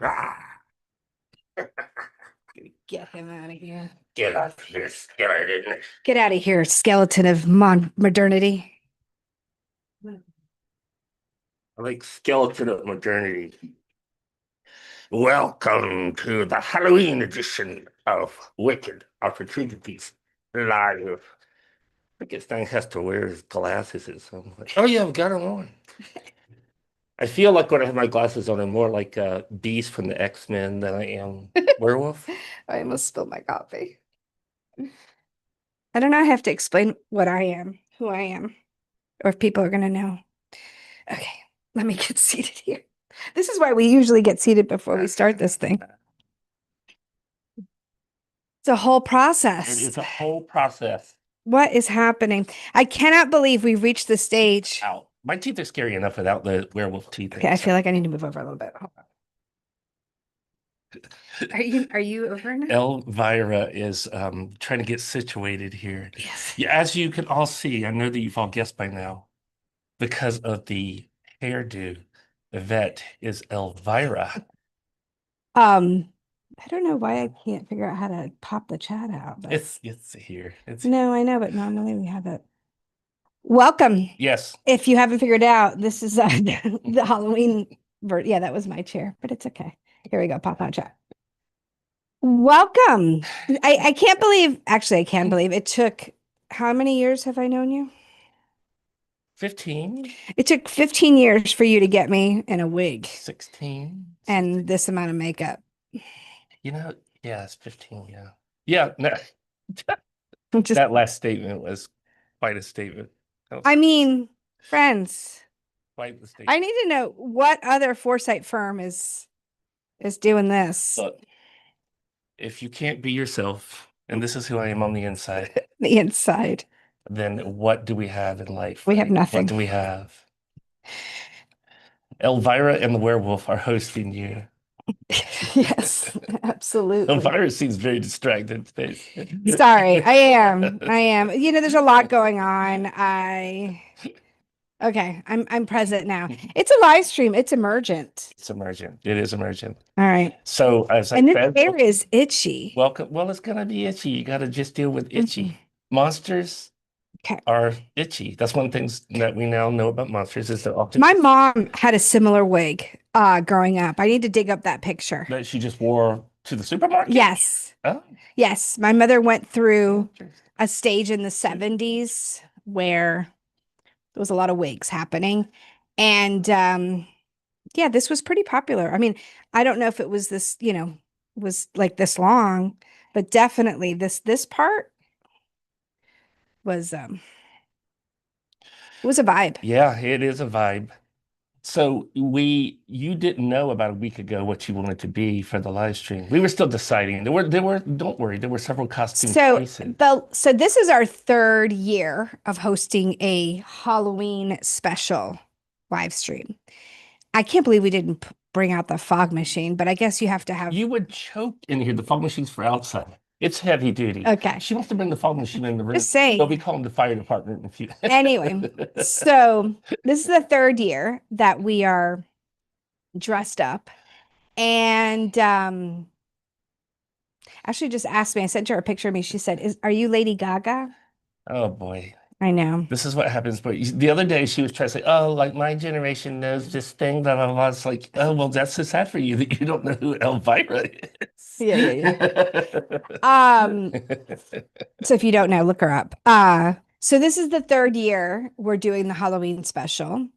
Ah, Get him out of here. get out of here, skeleton. Get out of here, skeleton of modernity. I like skeleton of modernity. Welcome to the Halloween edition of Wicked Opportunities Live. I guess thing has to wear his glasses or something. Oh yeah, I've got them on. I feel like when I have my glasses on, I'm more like a Beast from the X-Men than I am werewolf. I almost spilled my coffee. I don't know. I have to explain what I am, who I am, or if people are going to know. Okay, let me get seated here. This is why we usually get seated before we start this thing. It's a whole It process. is a whole process. What is happening? I cannot believe we've reached the stage. Ow. My teeth are scary enough without the werewolf teeth. Okay, I feel like I need to move over a little bit. Are you over now? Elvira is trying to get situated here. Yes. Yeah, as you can all see, I know that you've all guessed by now, because of the hairdo, Yvette is Elvira. I don't know why I can't figure out how to pop the chat out, but It's here. It's no, I know, but normally we have it. Welcome. yes. If you haven't figured it out, this is the Halloween yeah, that was my chair, but it's okay. Here we go, pop out chat. Welcome. I can't believe, actually, I can believe it took, how many years have I known you? 15, It took 15 years for you to get me in a wig 16. and this amount of makeup. You know, yeah, it's 15, yeah. Yeah, no, Just, that last statement was quite a statement. That was I mean, friends, quite the I statement. need to know what other foresight firm is doing this. Look, if you can't be yourself, and this is who I am on the inside, The inside. then what do we have in life? We have What nothing. do we have? Elvira and the werewolf are hosting you. Yes, absolutely. Elvira seems very distracted today. Sorry, I am. I am. You know, there's a lot going on. Okay, I'm present now. It's a live stream. It's emergent. It's emergent. It is emergent. All right. So as I And this said, hair is itchy. welcome. Well, it's gonna be itchy. You gotta just deal with itchy. Monsters Okay. are itchy. That's one of the things that we now know about monsters is they're often My mom had a similar wig growing up. I need to dig up that picture. that she just wore to the supermarket. Yes. Oh, Yes. My mother went through a stage in the 70s where there was a lot of wigs happening. And yeah, this was pretty popular. I mean, I don't know if it was this, was like this long, but definitely this part was it was a vibe. yeah, it is a vibe. So you didn't know about a week ago what you wanted to be for the live stream. We were still deciding. Don't worry, there were several costume So choices. so this is our third year of hosting a Halloween special live stream. I can't believe we didn't bring out the fog machine, but I guess you have to have. You would choke in here. The fog machine's for outside. It's heavy duty. Okay. She wants to bring the fog machine in the room. Just saying. They'll be calling the fire department in a few. Anyway, so this is the third year that we are dressed up. And Ashley just asked me, I sent her a picture of me. She said, are you Lady Gaga? Oh boy. I know. This is what happens. But the other day she was trying to say, oh, like my generation knows this thing that I was like, oh, well, that's so sad for you that you don't know who Elvira is. Yeah. So if you don't know, look her up. So this is the third year we're doing the Halloween special.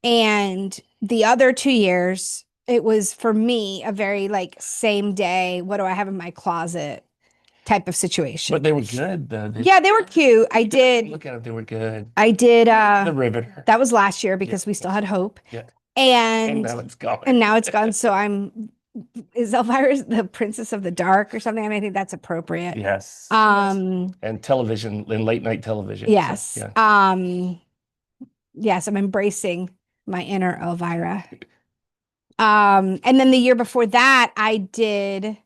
And the other 2 years, it was for me a very like same day, what do I have in my closet type of situation. But they were good though. Yeah, they were cute. I did. Look at them, they were good. I did The Riveter. that was last year because Yeah. we still had hope. Yeah. And now it's gone. And now it's gone. So is Elvira the Princess of the Dark or something? I mean, I think that's appropriate. Yes. And television and late night television. Yes. So, yeah. Yes, I'm embracing my inner Elvira. And then the year before that, I did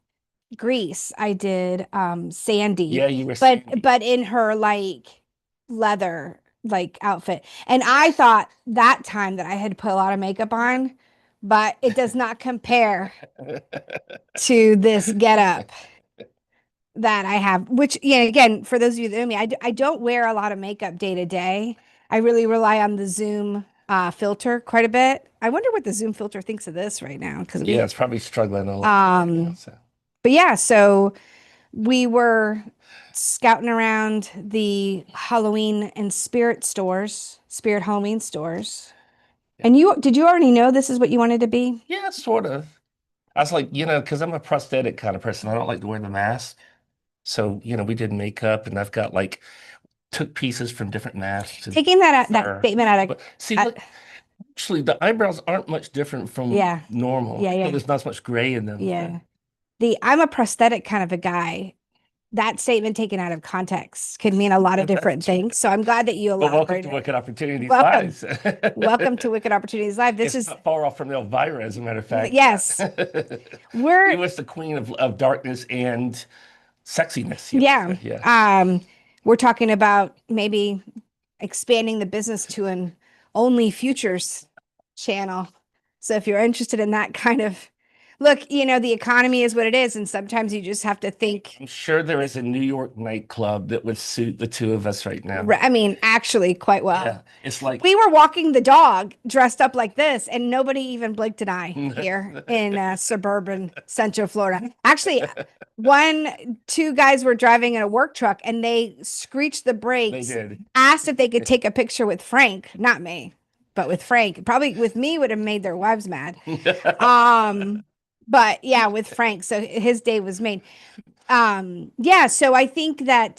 Grease. I did Sandy. Yeah, you were but in her like leather like outfit. And I thought that time that I had put a lot of makeup on but it does not compare to this getup that I have, which, yeah, again, for those of you that know me, I don't wear a lot of makeup day to day. I really rely on the Zoom filter quite a bit. I wonder what the Zoom filter thinks of this right now, because Yeah, it's probably struggling a lot. So. But yeah, so we were scouting around the Halloween and spirit Halloween stores. Yeah. And did you already know this is what you wanted to be? Yeah, sort of. I was like, because I'm a prosthetic kind of person. I don't like to wear the mask. So, we did makeup and I've got took pieces from different masks. Taking that statement out of But see, look, actually, the eyebrows aren't much different from normal. Yeah. There's not as much gray in them. Yeah. I'm a prosthetic kind of a guy. That statement taken out of context could mean a lot of different things. So I'm glad that you elaborated. Welcome to Wicked Opportunities Live. Welcome to Wicked Opportunities Live. This is not far off from Elvira, as a matter of fact. Yes. He was the queen of darkness and sexiness. Yeah. We're talking about maybe expanding the business to an Only Futures channel. So if you're interested in that kind of look, the economy is what it is, and sometimes you just have to think. I'm sure there is a New York nightclub that would suit the two of us right now. I mean, actually, quite well. Yeah, it's like we were walking the dog dressed up like this, and nobody even blinked an eye here in suburban Central Florida. Actually, two guys were driving in a work truck, and they screeched the brakes. They did. Asked if they could take a picture with Frank, not me, but with Frank. Probably with me would have made their wives mad. But yeah, with Frank, so his day was made. Yeah, so I think that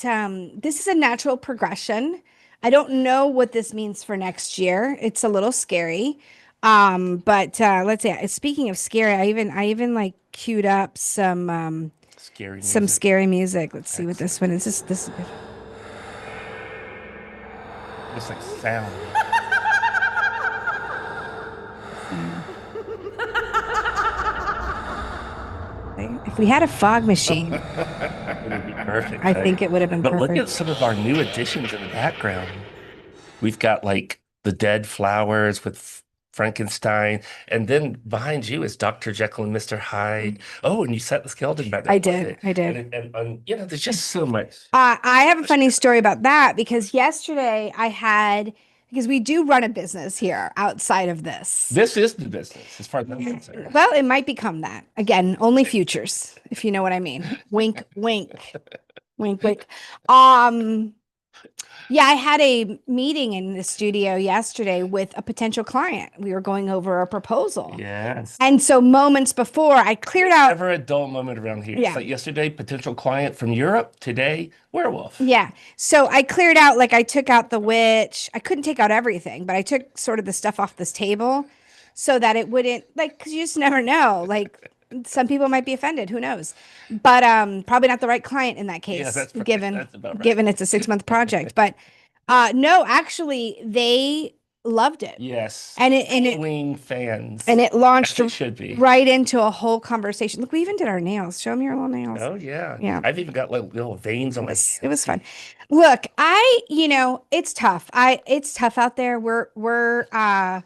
this is a natural progression. I don't know what this means for next year. It's a little scary. But let's see. Speaking of scary, I even like queued up some scary music. Let's see what this one is. This is good. It's like sound. If we had a fog machine, it would be perfect. I think it would have been perfect. But look at some of our new additions in the background. We've got the dead flowers with Frankenstein, and then behind you is Dr. Jekyll and Mr. Hyde. Oh, and you set the skeleton back there. I did. And there's just so much. I have a funny story about that because yesterday because we do run a business here outside of this. This is the business, as far as I'm concerned. Well, it might become that. Again, Only Futures, if you know what I mean. Wink, wink. Wink, wink. Yeah, I had a meeting in the studio yesterday with a potential client. We were going over a proposal. Yes. And so moments before, I cleared out. Never a dull moment around here. Yeah. It's like yesterday, potential client from Europe. Today, werewolf. Yeah. So I cleared out, I took out the witch. I couldn't take out everything, but I took sort of the stuff off this table so that it wouldn't, because you just never know. Some people might be offended. Who knows? But probably not the right client in that case, given it's a 6-month project. But no, actually, they loved it. Yes. And fans. And it launched right into a whole conversation. Look, we even did our nails. Show me your little nails. Oh yeah. Yeah. I've even got little veins on my hands. It was fun. Look, it's tough. It's tough out there. We're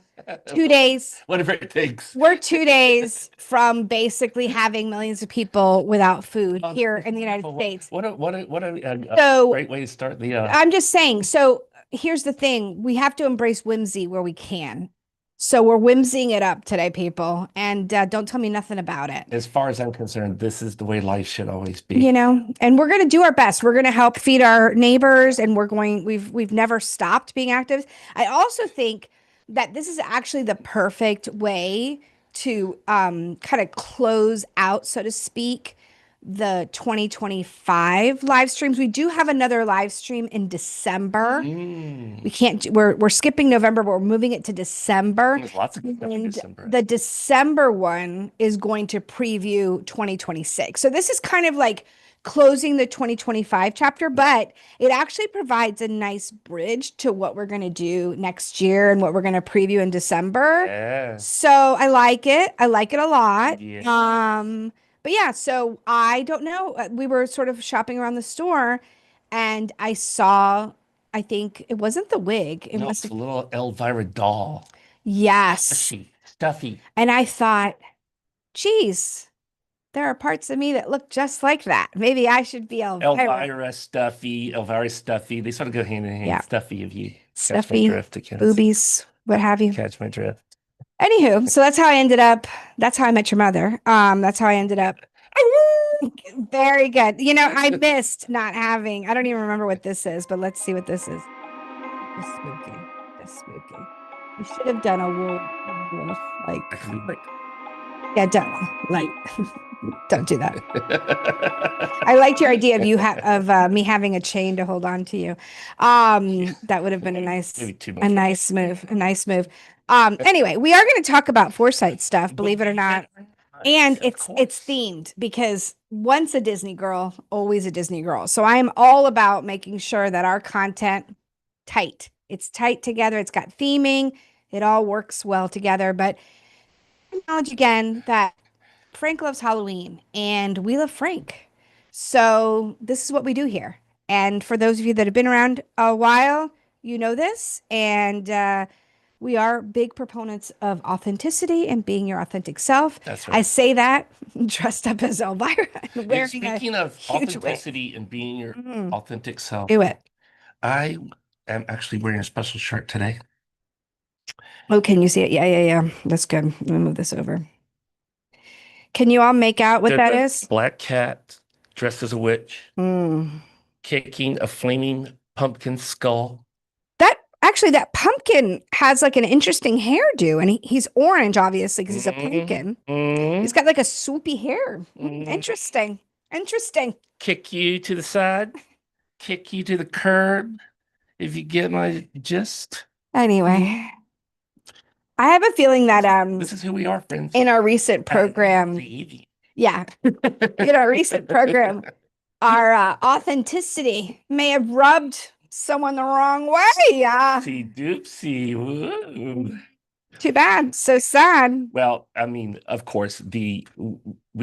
2 days. Whatever it takes. We're 2 days from basically having millions of people without food here in the United States. What a great way to start the. I'm just saying. So here's the thing: we have to embrace whimsy where we can. So we're whimsying it up today, people, and don't tell me nothing about it. As far as I'm concerned, this is the way life should always be. And we're going to do our best. We're going to help feed our neighbors, and we've never stopped being active. I also think that this is actually the perfect way to kind of close out, so to speak, the 2025 live streams. We do have another live stream in December. We're skipping November, but we're moving it to December. There's lots of stuff in December. The December one is going to preview 2026. So this is kind of like closing the 2025 chapter, but it actually provides a nice bridge to what we're going to do next year and what we're going to preview in December. Yeah. So I like it. I like it a lot. Yeah. But yeah, so I don't know. We were sort of shopping around the store and I saw, I think it wasn't the wig. It's a little Elvira doll. Yes. stuffy. And I thought, geez, there are parts of me that look just like that. Maybe I should be Elvira. Elvira stuffy. They sort of go hand in hand. Yeah. Stuffy of you. Catch my Stuffy, drift again. boobies, what have you. Catch my drift. Anywho, so that's how I ended up. That's how I met your mother. That's how I ended up. Very good. You know, I missed not having, I don't even remember what this is, but let's see what this is. The spooky. The spooky. You should have done a wolf, like, yeah, don't do that. I liked your idea of me having a chain to hold on to you. That would have been a nice move. Anyway, we are going to talk about foresight stuff, believe it or not. And it's themed because once a Disney girl, always a Disney girl. So I'm all about making sure that our content tight. It's tight together. It's got theming. It all works well together. But acknowledge again that Frank loves Halloween and we love Frank. So this is what we do here. And for those of you that have been around a while, you know this. And we are big proponents of authenticity and being your authentic self. That's right. I say that dressed up as Elvira and wearing Speaking of authenticity and being your authentic self, do it. I am actually wearing a special shirt today. Oh, can you see it? Yeah. That's good. Let me move this over. Can you all make out what that is? Black cat dressed as a witch, kicking a flaming pumpkin skull. That pumpkin has like an interesting hairdo, and he's orange, obviously, because he's a pumpkin. He's got like a swoopy hair. Interesting. Kick you to the side, kick you to the curb, if you get my gist. Anyway, I have a feeling that this is who we are, friends. In our recent program, our authenticity may have rubbed someone the wrong way. Oopsie doopsie. Woo. Too bad. So sad. Well, I mean, of course, we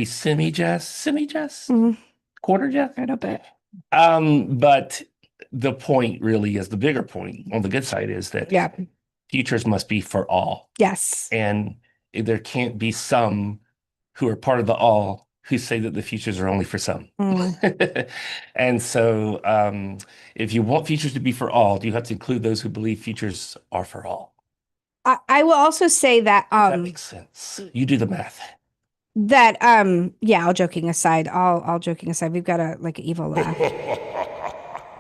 semi-jest, quarter jest. I don't bet. But the point really is, the bigger point on the good side is that futures must be for all. Yes. And there can't be some who are part of the all who say that the futures are only for some. And so if you want futures to be for all, you have to include those who believe futures are for all. I will also say that that makes sense. You do the math. That all joking aside, we've got a like an evil laugh.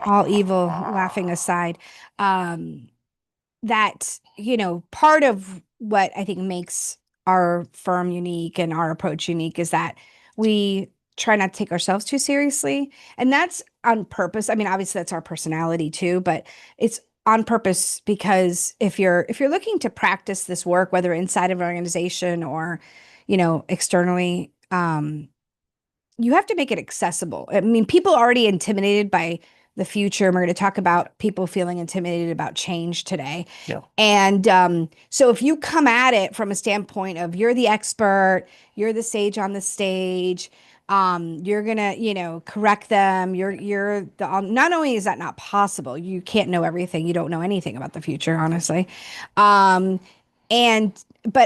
All evil laughing aside. That, you know, part of what I think makes our firm unique and our approach unique is that we try not to take ourselves too seriously. And that's on purpose. I mean, obviously that's our personality too, but it's on purpose because if you're looking to practice this work, whether inside of an organization or, you know, externally, you have to make it accessible. I mean, people are already intimidated by the future. And we're going to talk about people feeling intimidated about change today. Yeah. And so if you come at it from a standpoint of you're the expert, you're the sage on the stage, you're going to, you know, correct them. You're the, not only is that not possible, you can't know everything. You don't know anything about the future, honestly. But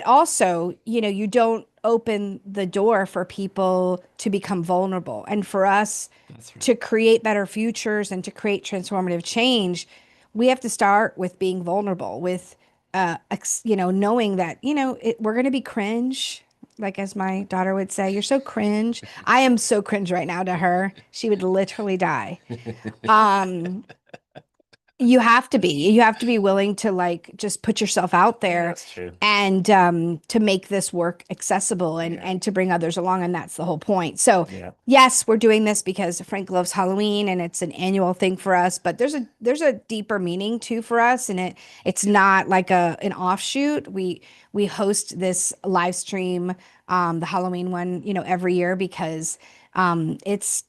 also, you know, you don't open the door for people to become vulnerable. And for us to create better futures and to create transformative change, we have to start with being vulnerable, with, you know, knowing that, you know, we're going to be cringe. Like, as my daughter would say, you're so cringe. I am so cringe right now to her. She would literally die. You have to be willing to like just put yourself out there and to make this work accessible and to bring others along. And that's the whole point. So yes, we're doing this because Frank loves Halloween and it's an annual thing for us, but there's a deeper meaning too for us. And it's not like an offshoot. We host this live stream, the Halloween one, you know, every year because it's,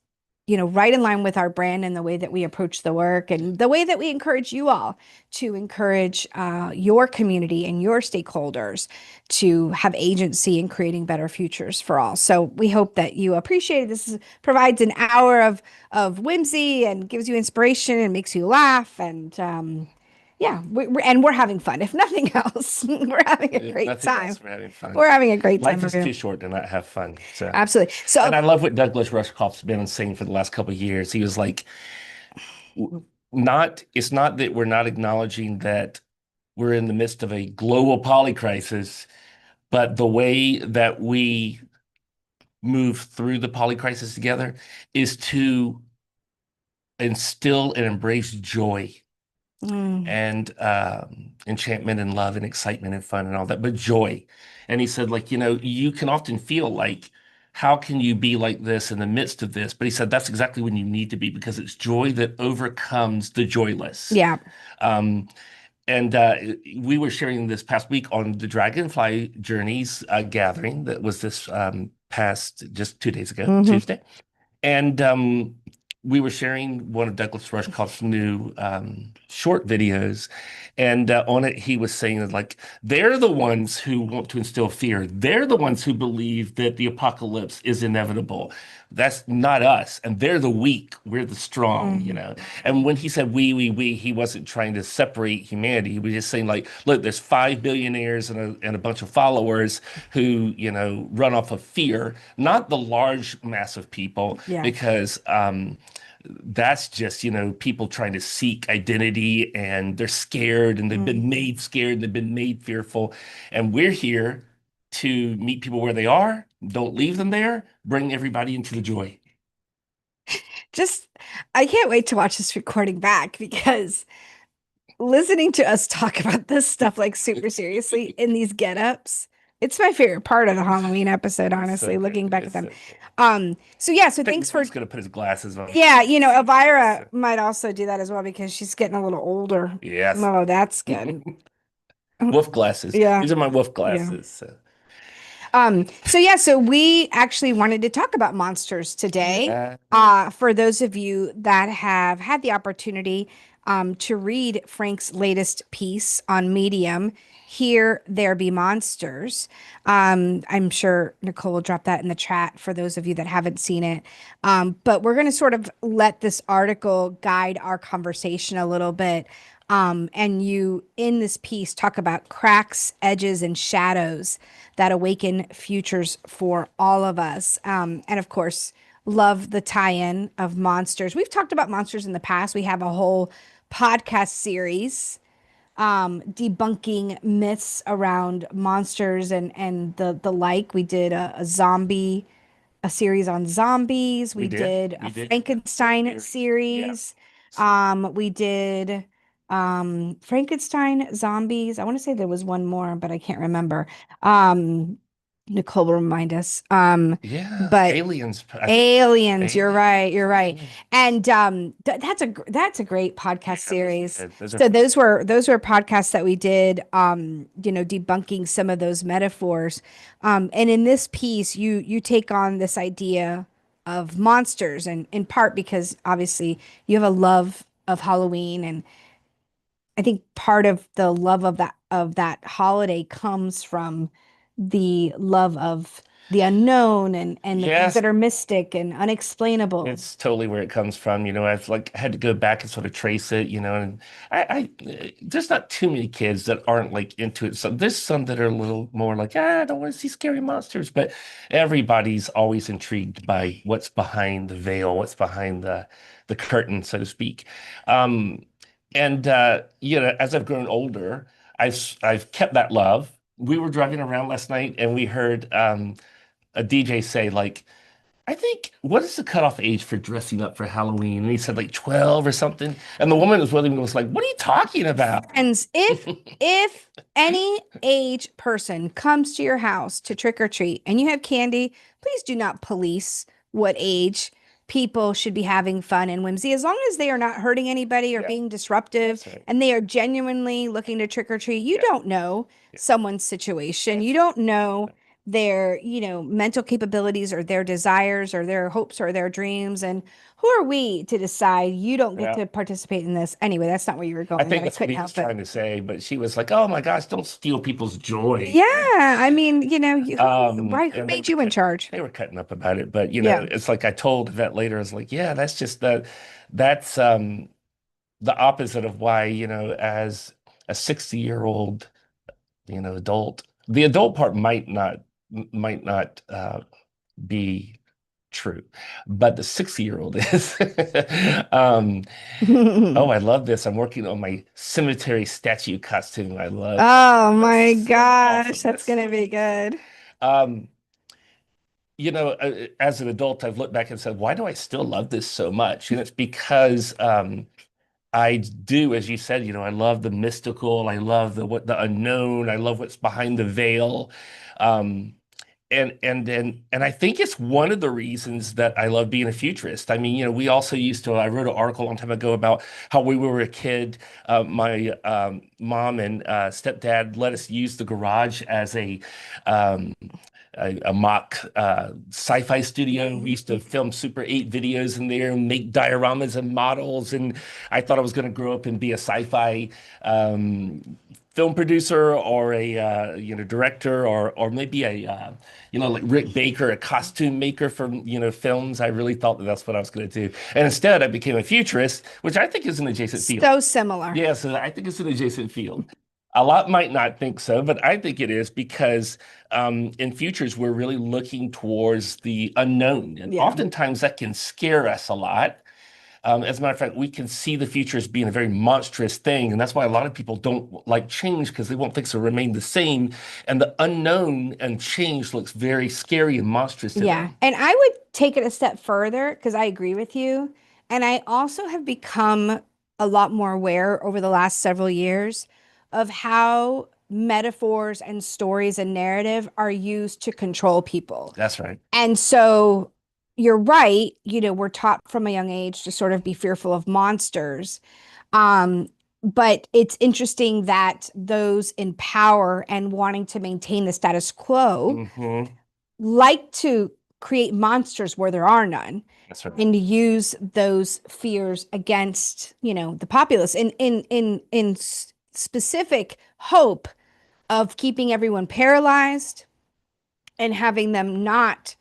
you know, right in line with our brand and the way that we approach the work and the way that we encourage you all to encourage your community and your stakeholders to have agency in creating better futures for all. So we hope that you appreciate it. This provides an hour of whimsy and gives you inspiration and makes you laugh. And Yeah, and we're having fun. If nothing else, we're having a If great nothing time. else, we're having fun. We're having a great time Life is over too here. short to not have fun. So, Absolutely. and So I love what Douglas Rushkoff's been saying for the last couple of years. He was like, not, it's not that we're not acknowledging that we're in the midst of a global polycrisis, but the way that we move through the polycrisis together is to instill and embrace joy and enchantment and love and excitement and fun and all that, but joy. And he said, like, you can often feel like, how can you be like this in the midst of this? But he said that's exactly when you need to be, because it's joy that overcomes the joyless. yeah. Um, and we were sharing this past week on the Dragonfly Journeys gathering that was this past just 2 days ago, Mhm. Tuesday. And we were sharing one of Douglas Rushkoff's new short videos. And on it, he was saying that, like, they're the ones who want to instill fear. They're the ones who believe that the apocalypse is inevitable. That's not us. And they're the weak. We're the strong. And when he said we, he wasn't trying to separate humanity. He was just saying, like, look, there's 5 billionaires and a bunch of followers who, run off of fear, not the large mass of people, Yeah. because that's just, people trying to seek identity, and they're scared, and they've been made scared, and they've been made fearful. And we're here to meet people where they are. Don't leave them there. Bring everybody into the joy. Just, I can't wait to watch this recording back because listening to us talk about this stuff like super seriously in these get-ups, it's my favorite part of the Halloween episode, honestly, looking back at them. So yeah, so thanks for He's gonna put his glasses on. yeah, Elvira might also do that as well because she's getting a little older. Yes. Oh, that's good. Wolf glasses. Yeah. These are my wolf Yeah. glasses. So we actually wanted to talk about monsters today. For those of you that have had the opportunity to read Frank's latest piece on Medium, Here There Be Monsters. I'm sure Nicole will drop that in the chat for those of you that haven't seen it. But we're going to sort of let this article guide our conversation a little bit. And you, in this piece, talk about cracks, edges, and shadows that awaken futures for all of us. And of course, love the tie-in of monsters. We've talked about monsters in the past. We have a whole podcast series debunking myths around monsters and the like. We did a series on zombies. We did a Frankenstein series. We did Frankenstein, zombies. I want to say there was one more, but I can't remember. Nicole will remind us. Yeah, But aliens. aliens, you're right, you're right. Aliens. And that's a great podcast series. Those are So those were podcasts that we did, debunking some of those metaphors. And in this piece, you take on this idea of monsters, and in part because obviously you have a love of Halloween, and I think part of the love of that holiday comes from the love of the unknown and the things Yes. that are mystic and unexplainable. It's totally where it comes from. I've like had to go back and sort of trace it, and there's not too many kids that aren't like into it. So there's some that are a little more like, I don't want to see scary monsters, but everybody's always intrigued by what's behind the veil, what's behind the curtain, so to speak. And as I've grown older, I've kept that love. We were driving around last night and we heard a DJ say, like, I think, what is the cutoff age for dressing up for Halloween? And he said like 12 or something. And the woman was with him and was like, what are you talking about? And if any age person comes to your house to trick or treat and you have candy, please do not police what age people should be having fun and whimsy, as long as they are not hurting anybody or Yeah. being disruptive, That's right. and they are genuinely looking to trick or treat. You Yeah. don't know Yeah. someone's situation. You don't know their, mental capabilities or their desires or their hopes or their dreams. And who are we to decide you don't get Yeah. to participate in this? Anyway, that's not where you were going. I think but that's what couldn't he was help it. trying to say, but she was like, "Oh my gosh, don't steal people's joy." Yeah, I mean, who And made you in charge? they were cutting up about it, but Yeah. it's like I told Yvette later, I was like, "Yeah, that's just that's the opposite of why, as a 60-year-old, adult, the adult part might not be true, but the 60-year-old is. Um, oh, I love this. I'm working on my cemetery statue costume. I love. Oh my That's so gosh, that's awesomeness. gonna be good. Um, as an adult, I've looked back and said, why do I still love this so much? And it's because I do, as you said, I love the mystical, I love the unknown, I love what's behind the veil. Um, and I think it's one of the reasons that I love being a futurist. I mean, we also I wrote an article a long time ago about how when we were a kid, my mom and stepdad let us use the garage as um, a mock sci-fi studio. We used to film Super 8 videos in there and make dioramas and models. And I thought I was going to grow up and be a sci-fi film producer or a director or maybe a like Rick Baker, a costume maker for films. I really thought that that's what I was going to do. And instead, I became a futurist, which I think is an adjacent field. So similar. Yeah, so I think it's an adjacent field. A lot might not think so, but I think it is because in futures, we're really looking towards the unknown. And Yeah. oftentimes that can scare us a lot. As a matter of fact, we can see the future as being a very monstrous thing. And that's why a lot of people don't like change because they want things to remain the same. And the unknown and change looks very scary and monstrous to Yeah. them. And I would take it a step further because I agree with you. And I also have become a lot more aware over the last several years of how metaphors and stories and narrative are used to control people. That's right. And so you're right, we're taught from a young age to sort of be fearful of monsters. Um, but it's interesting that those in power and wanting to maintain the status quo Hmm. like to create monsters where there are none That's right. and use those fears against, the populace in specific hope of keeping everyone paralyzed and having them not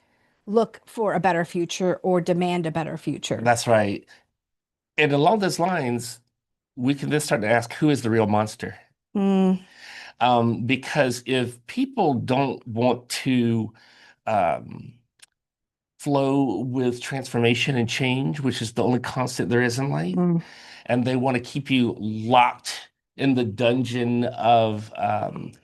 look for a better future or demand a better future. That's right. And along those lines, we can then start to ask who is the real monster? Mm, Because if people don't want to um, flow with transformation and change, which is the only constant there is in life, mm. and they want to keep you locked in the dungeon of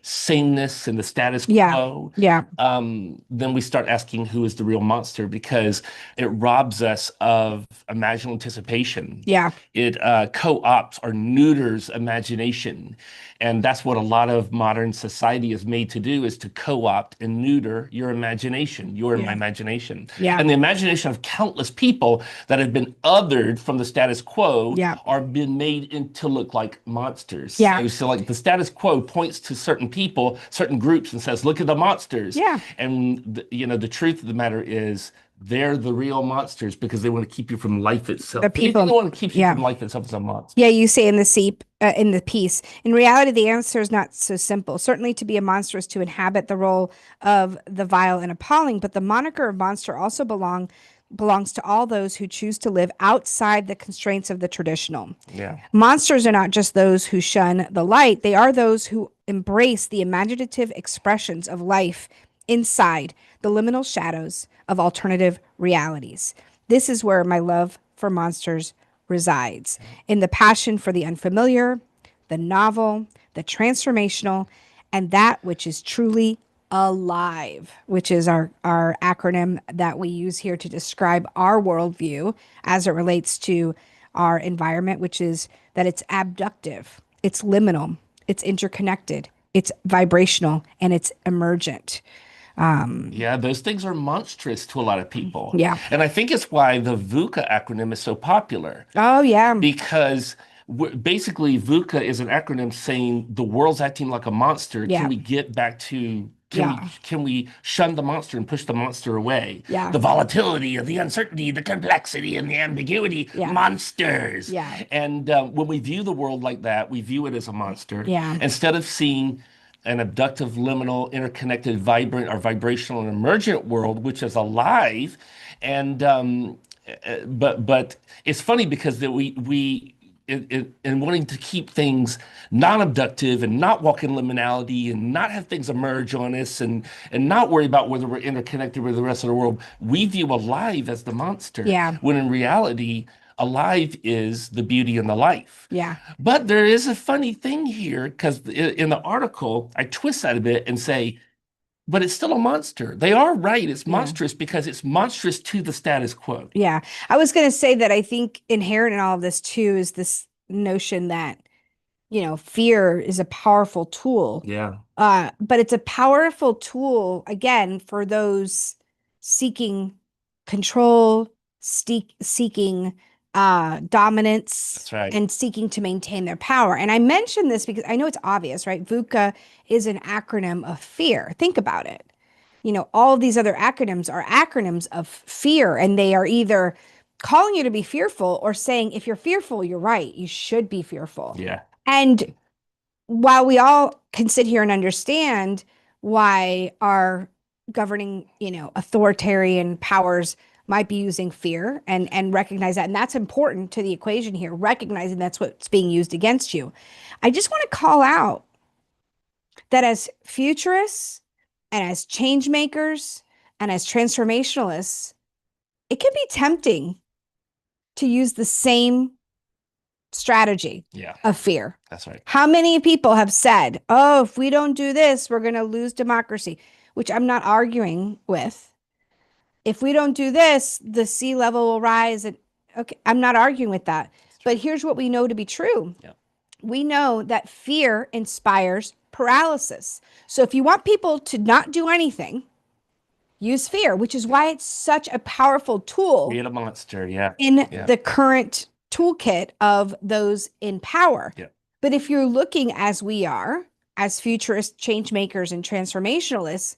sameness and the status Yeah. quo, Yeah. then we start asking who is the real monster because it robs us of imaginal anticipation. Yeah. It co-opts or neuters imagination. And that's what a lot of modern society is made to do is to co-opt and neuter your imagination, your Yeah. imagination. Yeah. And the imagination of countless people that have been othered from the status quo Yeah. are been made into look like monsters. Yeah. So like the status quo points to certain people, certain groups, and says, "Look at the monsters." Yeah. And the truth of the matter is, they're the real monsters because they want to keep you from life itself. The people- Anything that want to keep you yeah. from life itself is a monster. Yeah, you say in the piece. In reality, the answer is not so simple. Certainly, to be a monster is to inhabit the role of the vile and appalling, but the moniker of monster also belongs to all those who choose to live outside the constraints of the traditional. Yeah. Monsters are not just those who shun the light; they are those who embrace the imaginative expressions of life inside the liminal shadows of alternative realities. This is where my love for monsters resides, in the passion for the unfamiliar, the novel, the transformational, and that which is truly alive, which is our acronym that we use here to describe our worldview as it relates to our environment, which is that it's abductive, it's liminal, it's interconnected, it's vibrational, and it's emergent. Yeah, those things are monstrous to a lot of people. Yeah. And I think it's why the VUCA acronym is so popular Oh, yeah. because basically VUCA is an acronym saying the world's acting like a monster. Yeah. Can we get back to Yeah. can we shun the monster and push the monster away? Yeah. The volatility, the uncertainty, the complexity, and the ambiguity, Yeah. monsters. Yeah. And when we view the world like that, we view it as a monster. Yeah. Instead of seeing an abductive, liminal, interconnected, vibrant, or vibrational and emergent world, which is alive. And but it's funny because that we in wanting to keep things non-abductive and not walk in liminality and not have things emerge on us and not worry about whether we're interconnected with the rest of the world, we view alive as the monster. Yeah. When in reality, alive is the beauty and the life. Yeah. But there is a funny thing here, because in the article, I twist that a bit and say, but it's still a monster. They are right. It's monstrous because it's monstrous to the status quo. Yeah. I was going to say that I think inherent in all of this too is this notion that, fear is a powerful tool. Yeah. But it's a powerful tool, again, for those seeking control, seeking dominance, That's right. and seeking to maintain their power. And I mention this because I know it's obvious, right? VUCA is an acronym of fear. Think about it. All of these other acronyms are acronyms of fear, and they are either calling you to be fearful or saying, if you're fearful, you're right. You should be fearful. Yeah. And while we all can sit here and understand why our governing, authoritarian powers might be using fear and recognize that, and that's important to the equation here, recognizing that's what's being used against you. I just want to call out that as futurists and as change makers and as transformationalists, it can be tempting to use the same strategy of fear. That's right. How many people have said, oh, if we don't do this, we're going to lose democracy, which I'm not arguing with. If we don't do this, the sea level will rise. And okay, I'm not arguing with that. But here's what we know to be true. Yeah. We know that fear inspires paralysis. So if you want people to not do anything, use fear, which is why it's such a powerful tool. Create a monster, yeah. In the current toolkit of those in power. Yeah. But if you're looking, as we are, as futurist change makers and transformationalists,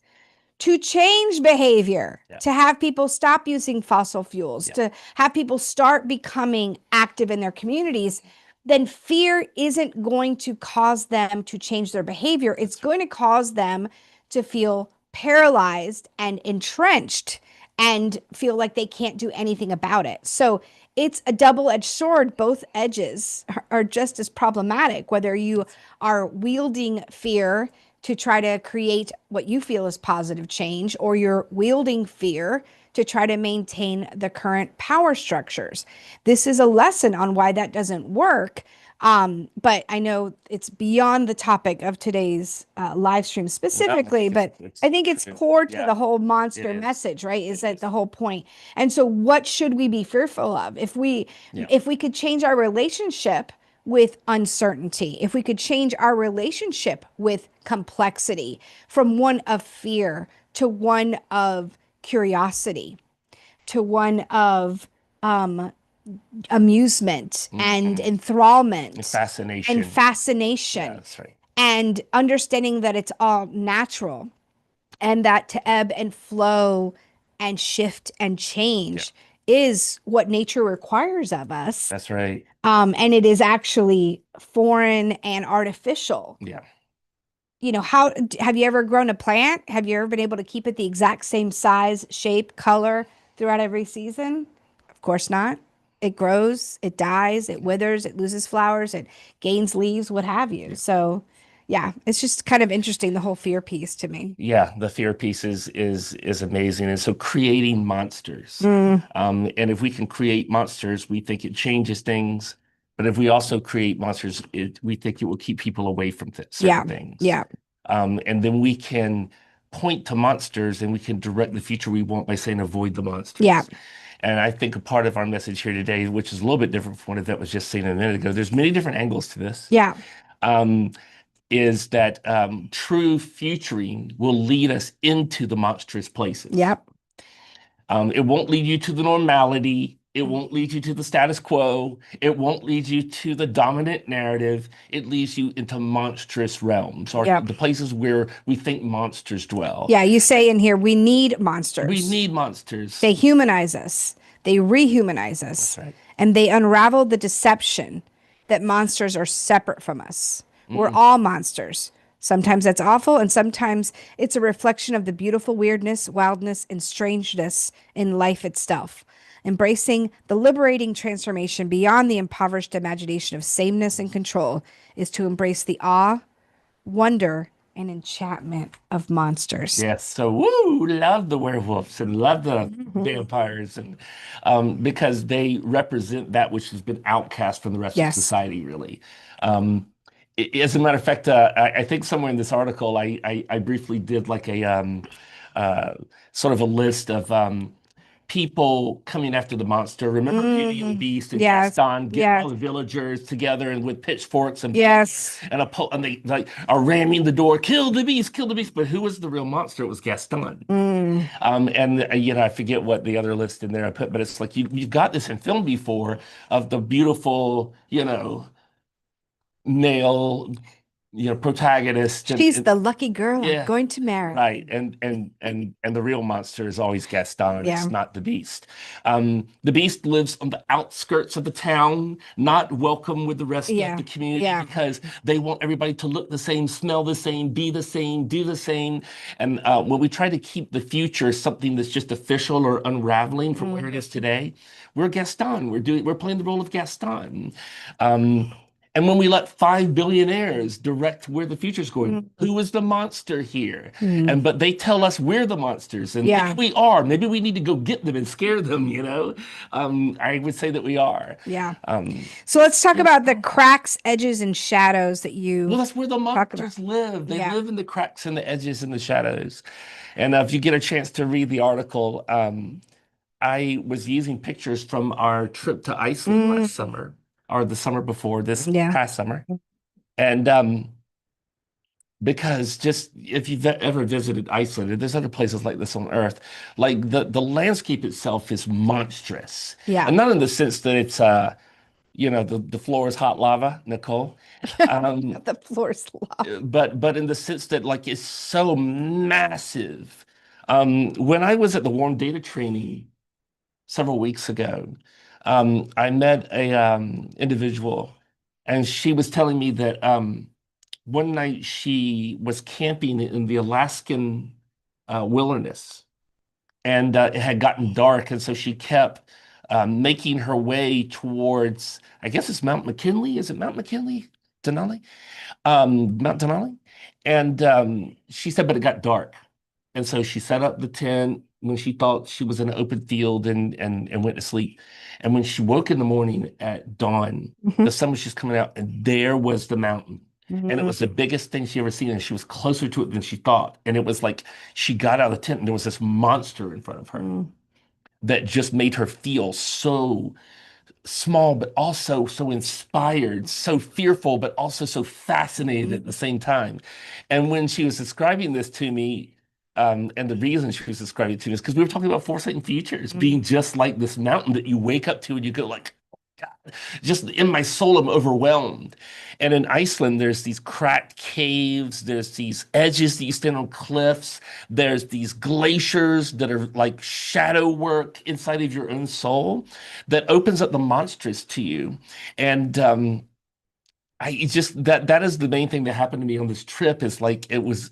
to change behavior, to have people stop using fossil fuels, to have people start becoming active in their communities, then fear isn't going to cause them to change their behavior. It's going to cause them to feel paralyzed and entrenched and feel like they can't do anything about it. So it's a double-edged sword. Both edges are just as problematic, whether you are wielding fear to try to create what you feel is positive change, or you're wielding fear to try to maintain the current power structures. This is a lesson on why that doesn't work. But I know it's beyond the topic of today's live stream specifically, but I think it's core to the whole monster message, right? Is that the whole point? And so what should we be fearful of? If we could change our relationship with uncertainty, if we could change our relationship with complexity from one of fear to one of curiosity, to one of amusement and enthrallment and fascination, Yeah, that's right. and understanding that it's all natural and that to ebb and flow and shift and change is what nature requires of us. That's right. And it is actually foreign and artificial. Yeah. How have you ever grown a plant? Have you ever been able to keep it the exact same size, shape, color throughout every season? Of course not. It grows, it dies, it withers, it loses flowers, it gains leaves, what have you. So yeah, it's just kind of interesting, the whole fear piece to me. Yeah, the fear piece is amazing. And so creating monsters. And if we can create monsters, we think it changes things. But if we also create monsters, we think it will keep people away from certain things. Yeah. And then we can point to monsters and we can direct the future we want by saying avoid the monsters. Yeah. And I think a part of our message here today, which is a little bit different from what Yvette was just saying a minute ago, there's many different angles to this. Yeah. Is that true futuring will lead us into the monstrous places. Yep. It won't lead you to the normality. It won't lead you to the status quo. It won't lead you to the dominant narrative. It leads you into monstrous realms, or the places where we think monsters dwell. Yeah, you say in here, we need monsters. We need monsters. They humanize us. They rehumanize us. That's right. And they unravel the deception that monsters are separate from us. We're all monsters. Sometimes that's awful, and sometimes it's a reflection of the beautiful weirdness, wildness, and strangeness in life itself. Embracing the liberating transformation beyond the impoverished imagination of sameness and control is to embrace the awe, wonder, and enchantment of monsters. Yes, so woo, love the werewolves and love the vampires, and because they represent that which has been outcast from the rest of Yes. society, really. Um, as a matter of fact, I think somewhere in this article, I briefly did like a uh, sort of a list of people coming after the monster. Remember Beauty and the Beast and Yes. Gaston getting Yes. all the villagers together and with pitchforks and Yes. and they like are ramming the door, kill the beast, kill the beast. But who was the real monster? It was Gaston. And I forget what the other list in there I put, but it's like you've got this in film before of the beautiful, male, protagonist. She's the lucky girl I'm Yeah. going to marry. Right, and the real monster is always Gaston. Yeah. It's not the Beast. The Beast lives on the outskirts of the town, not welcome with the rest of the community because they want everybody to look the same, smell the same, be the same, do the same. And when we try to keep the future something that's just official or unraveling from where it is today, we're Gaston. We're playing the role of Gaston. And when we let 5 billionaires direct where the future's going, who is the monster here? But they tell us we're the monsters, and maybe we are. Maybe we need to go get them and scare them. I would say that we are. Yeah. So let's talk about the cracks, edges, and shadows that you. Well, that's where the monsters live. They live in the cracks and the edges and the shadows. And if you get a chance to read the article, I was using pictures from our trip to Iceland last summer, or the summer before this past summer. And because just if you've ever visited Iceland, and there's other places like this on Earth, like the landscape itself is monstrous. Yeah. And not in the sense that it's the floor is hot lava, Nicole. The floor is lava. But in the sense that like it's so massive. When I was at the warm data training several weeks ago, I met a individual, and she was telling me that one night she was camping in the Alaskan wilderness, and it had gotten dark, and so she kept making her way towards, I guess it's Mount McKinley. Is it Mount McKinley? Denali? Mount Denali? And she said, but it got dark. And so she set up the tent when she thought she was in an open field and went to sleep. And when she woke in the morning at dawn, the sun was just coming out, and there was the mountain. And it was the biggest thing she ever seen, and she was closer to it than she thought. And it was like she got out of the tent, and there was this monster in front of her that just made her feel so small, but also so inspired, so fearful, but also so fascinated at the same time. And when she was describing this to me, and the reason she was describing it to me is because we were talking about foresight and futures being just like this mountain that you wake up to and you go like, God, just in my soul, I'm overwhelmed. And in Iceland, there's these cracked caves, there's these edges that you stand on cliffs, there's these glaciers that are like shadow work inside of your own soul that opens up the monstrous to you. And that is the main thing that happened to me on this trip, is like it was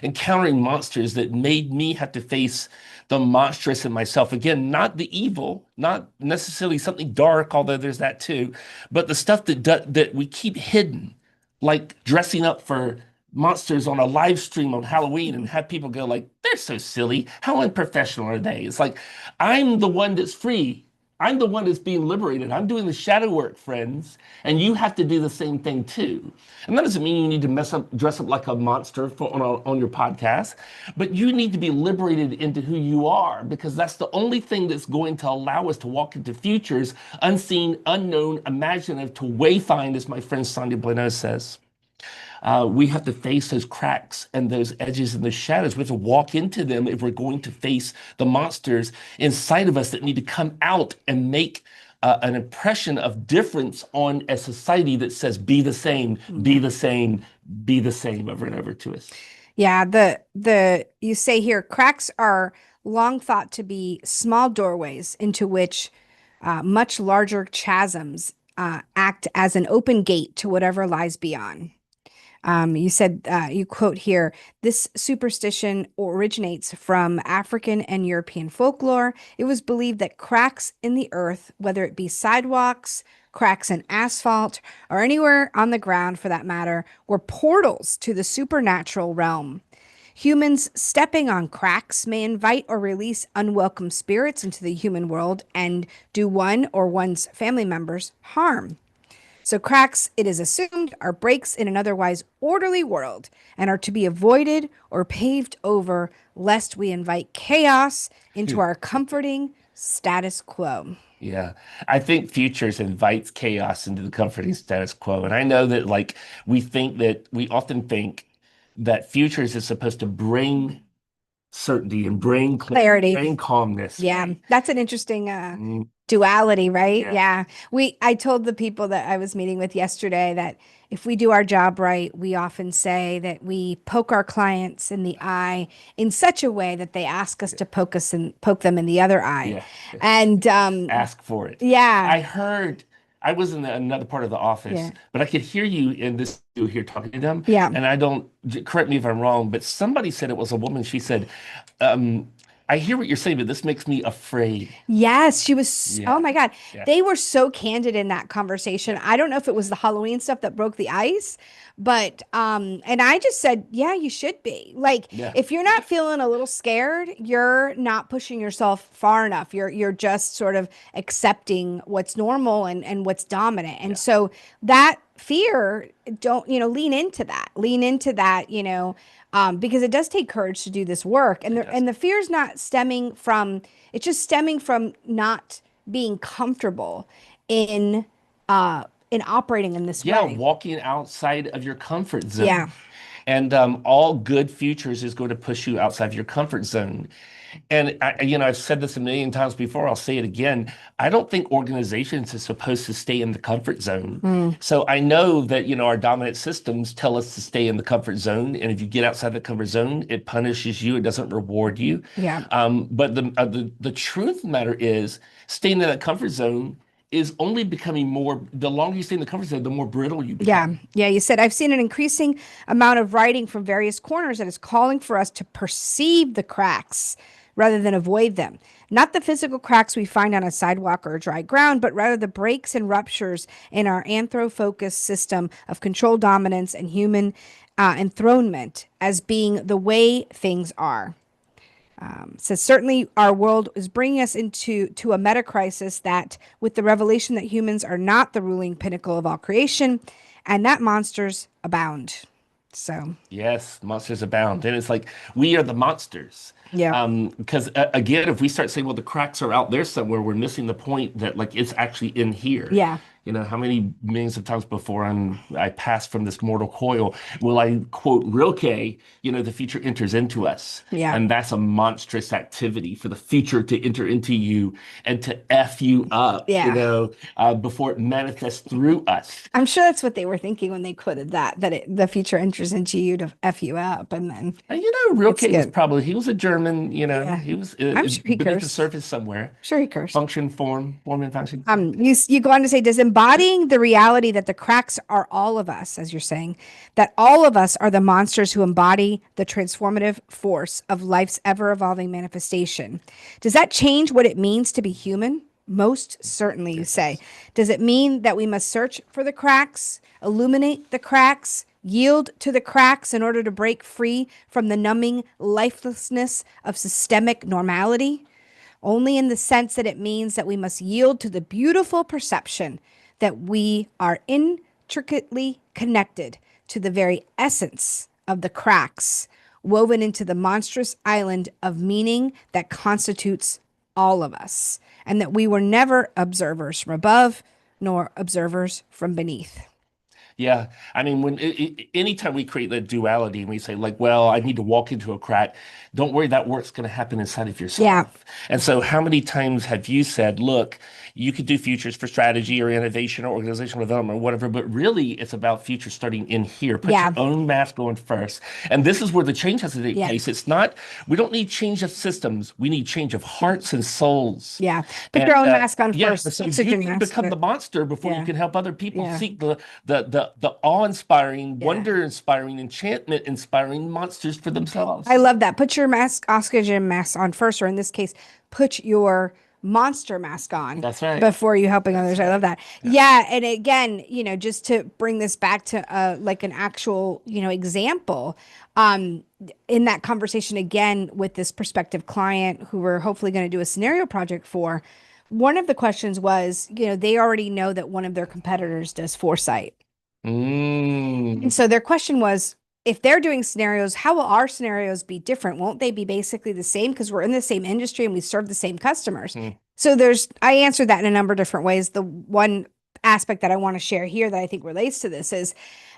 encountering monsters that made me have to face the monstrous in myself. Again, not the evil, not necessarily something dark, although there's that too, but the stuff that we keep hidden, like dressing up for monsters on a live stream on Halloween and have people go like, they're so silly. How unprofessional are they? It's like, I'm the one that's free. I'm the one that's being liberated. I'm doing the shadow work, friends, and you have to do the same thing too. And that doesn't mean you need to dress up like a monster on your podcast, but you need to be liberated into who you are, because that's the only thing that's going to allow us to walk into futures unseen, unknown, imaginative, to wayfind, as my friend Sonia Bueno says. We have to face those cracks and those edges and those shadows. We have to walk into them if we're going to face the monsters inside of us that need to come out and make an impression of difference on a society that says, be the same, be the same, be the same, over and over to us. Yeah, you say here, cracks are long thought to be small doorways into which much larger chasms act as an open gate to whatever lies beyond. You said, you quote here, this superstition originates from African and European folklore. It was believed that cracks in the earth, whether it be sidewalks, cracks in asphalt, or anywhere on the ground for that matter, were portals to the supernatural realm. Humans stepping on cracks may invite or release unwelcome spirits into the human world and do one or one's family members harm. So, cracks, it is assumed, are breaks in an otherwise orderly world and are to be avoided or paved over lest we invite chaos into our comforting status quo. Yeah, I think futures invites chaos into the comforting status quo. And I know that, like, we often think that futures is supposed to bring certainty and bring clarity, Clarity. bring calmness. Yeah, that's an interesting Mm, duality, right? yeah, Yeah. I told the people that I was meeting with yesterday that if we do our job right, we often say that we poke our clients in the eye in such a way that they ask us to poke them in the other eye. yeah. And Ask for it. yeah, I heard, I was in another part of the yeah, office, but I could hear you in this you here talking to them. yeah. And I don't, correct me if I'm wrong, but somebody said it was a woman. She said, um, I hear what you're saying, but this makes me afraid. Yes, she was. Oh Yeah, my God. yeah, They were so candid in that conversation. yeah, I don't know if it was the Halloween stuff that broke the ice, but and I just said, yeah, you should be. Like yeah, if you're not feeling a little scared, you're not pushing yourself far enough. You're just sort of accepting what's normal and what's dominant. And yeah. so that fear, don't, lean into that. Lean into that, because it does take courage to do this work. And It the does. and the fear is not stemming from it's just stemming from not being comfortable in in operating in this Yeah, way. walking outside of your comfort Yeah. zone. And all good futures is going to push you outside of your comfort zone. And I've said this a million times before. I'll say it again. I don't think organizations are supposed to stay in the comfort zone. Mm, So I know that, our dominant systems tell us to stay in the comfort zone. And if you get outside the comfort zone, it punishes you. It doesn't reward you. yeah. But the truth of the matter is, staying in that comfort zone is only becoming more. The longer you stay in the comfort zone, the more brittle you Yeah. become. Yeah. You said, I've seen an increasing amount of writing from various corners that is calling for us to perceive the cracks rather than avoid them. Not the physical cracks we find on a sidewalk or dry ground, but rather the breaks and ruptures in our anthro-focused system of control dominance and human enthronement as being the way things are. Says certainly our world is bringing us into a meta crisis that with the revelation that humans are not the ruling pinnacle of all creation and that monsters abound. So Yes, monsters abound. And it's like we are the monsters. yeah. Because again, if we start saying, well, the cracks are out there somewhere, we're missing the point that like it's actually in here. Yeah. How many millions of times before I pass from this mortal coil will I quote Rilke, the future enters into us. Yeah. And that's a monstrous activity for the future to enter into you and to F you up, Yeah. before it manifests through us. I'm sure that's what they were thinking when they quoted the future enters into you to F you up. And then And it's Rilke good. he was a German, Yeah. he was I'm sure he beneath the cursed. surface somewhere. Sure he cursed. Function, form and function. You go on to say, does embodying the reality that the cracks are all of us, as you're saying, that all of us are the monsters who embody the transformative force of life's ever evolving manifestation. Does that change what it means to be human? Most certainly, you It say. does. Does it mean that we must search for the cracks, illuminate the cracks, yield to the cracks in order to break free from the numbing lifelessness of systemic normality? Only in the sense that it means that we must yield to the beautiful perception that we are intricately connected to the very essence of the cracks woven into the monstrous island of meaning that constitutes all of us, and that we were never observers from above nor observers from beneath. Yeah, I mean, anytime we create that duality and we say like, well, I need to walk into a crack, don't worry, that work's going to happen inside of Yeah, yourself. And so, how many times have you said, look, you could do futures for strategy or innovation or organizational development or whatever, but really it's about futures starting in here. Put yeah, your own mask on first, and this is where the change has to take yeah, place. It's not we don't need change of systems, we need change of hearts and souls. yeah. Put And your own mask on yeah, first. so you Oxygen can mask. become the monster before you Yeah, can help other people yeah, seek the the awe-inspiring, Yeah. wonder-inspiring, enchantment-inspiring monsters for themselves. I love that. Put your oxygen mask on first, or in this case, put your monster mask on. That's right. Before you helping others. I love that. Yeah. And again, just to bring this back to like an actual, example, in that conversation again with this prospective client who we're hopefully going to do a scenario project for, one of the questions was, they already know that one of their competitors does foresight. And so their question was, if they're doing scenarios, how will our scenarios be different? Won't they be basically the same? Because we're in the same industry and we serve the same customers. So I answered that in a number of different ways. The one aspect that I want to share here that I think relates to this is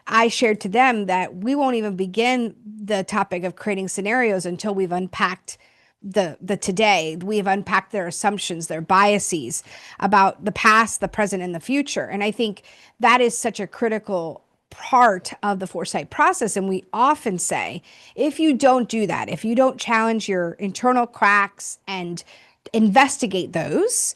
I shared to them that we won't even begin the topic of creating scenarios until we've unpacked the today. We've unpacked their assumptions, their biases about the past, the present, and the future. And I think that is such a critical part of the foresight process. And we often say, if you don't do that, if you don't challenge your internal cracks and investigate those,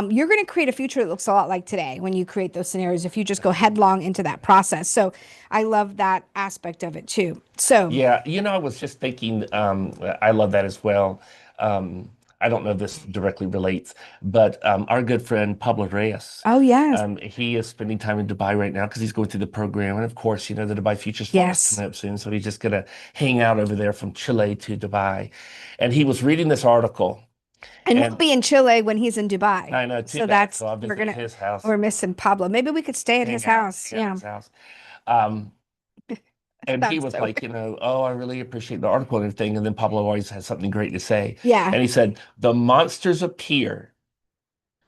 you're going to create a future that looks a lot like today when you create those scenarios, if you just go headlong into that process. So I love that aspect of it too. So yeah, I was just thinking, I love that as well. I don't know if this directly relates, but our good friend Pablo Reyes. Oh, yes. He is spending time in Dubai right now because he's going through the program. And of course, the Dubai Futures Forum is coming up soon. So he's just going to hang out over there from Chile to Dubai. And he was reading this article. And we'll be in Chile when he's in Dubai. I know, too. So that's, so we're gonna his house. We're missing Pablo. Maybe we could stay at his house. Yeah. His house. And he was like, oh, I really appreciate the article and everything. And then Pablo always has something great to say. Yeah. And he said, the monsters appear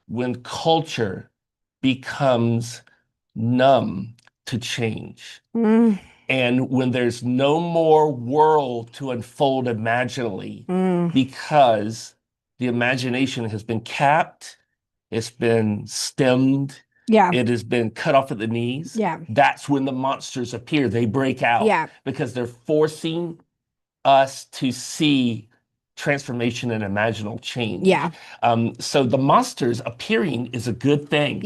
when culture becomes numb to change. And when there's no more world to unfold imaginally, because the imagination has been capped, it's been stemmed, it has been cut off at the knees. That's when the monsters appear. They break out because they're forcing us to see transformation and imaginal change. So the monsters appearing is a good thing.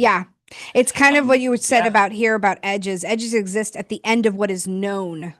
It's kind of what you said about here about edges. Edges exist at the end of what is known.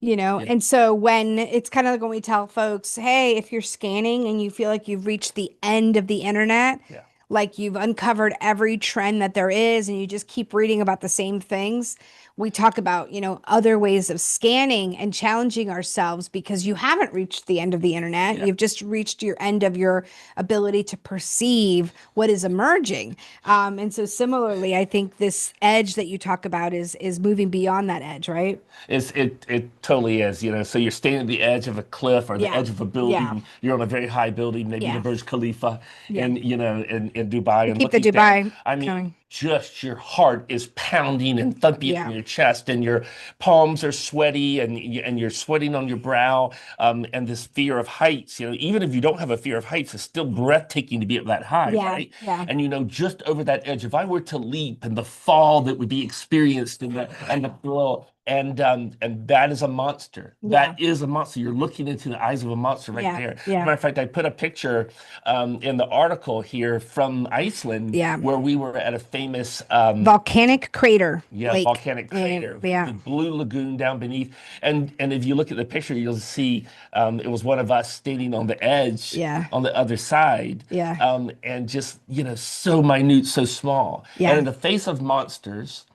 And so when it's kind of like when we tell folks, hey, if you're scanning and you feel like you've reached the end of the internet, like you've uncovered every trend that there is and you just keep reading about the same things, we talk about, other ways of scanning and challenging ourselves because you haven't reached the end of the internet. You've just reached your end of your ability to perceive what is emerging. And so similarly, I think this edge that you talk about is moving beyond that edge, right? It totally is, So you're standing at the edge of a cliff or the edge of a building. You're on a very high building, maybe the Burj Khalifa in Dubai. And keep the Dubai going. Just your heart is pounding and thumping in your chest, and your palms are sweaty, and you're sweating on your brow, and this fear of heights. Even if you don't have a fear of heights, it's still breathtaking to be at that high, right? And just over that edge, if I were to leap, and the fall that would be experienced, and the blow. And that is a monster. That is a monster. You're looking into the eyes of a monster right there. Matter of fact, I put a picture in the article here from Iceland where we were at a famous volcanic crater. Lake. Volcanic crater. The blue lagoon down beneath. And if you look at the picture, you'll see it was one of us standing on the edge on the other side. And just, so minute, so small. And in the face of monsters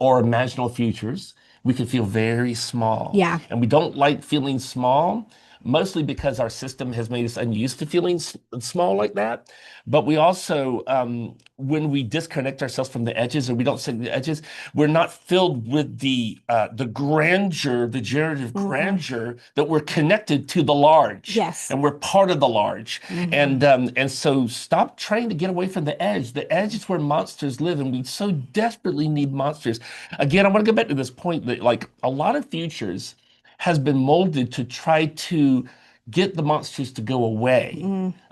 or imaginal futures, we can feel very small. And we don't like feeling small, mostly because our system has made us unused to feeling small like that. But we also, when we disconnect ourselves from the edges, or we don't sit the edges, we're not filled with the grandeur, the generative grandeur that we're connected to the large. And we're part of the large. And so stop trying to get away from the edge. The edge is where monsters live, and we so desperately need monsters. Again, I want to go back to this point that like a lot of futures has been molded to try to get the monsters to go away,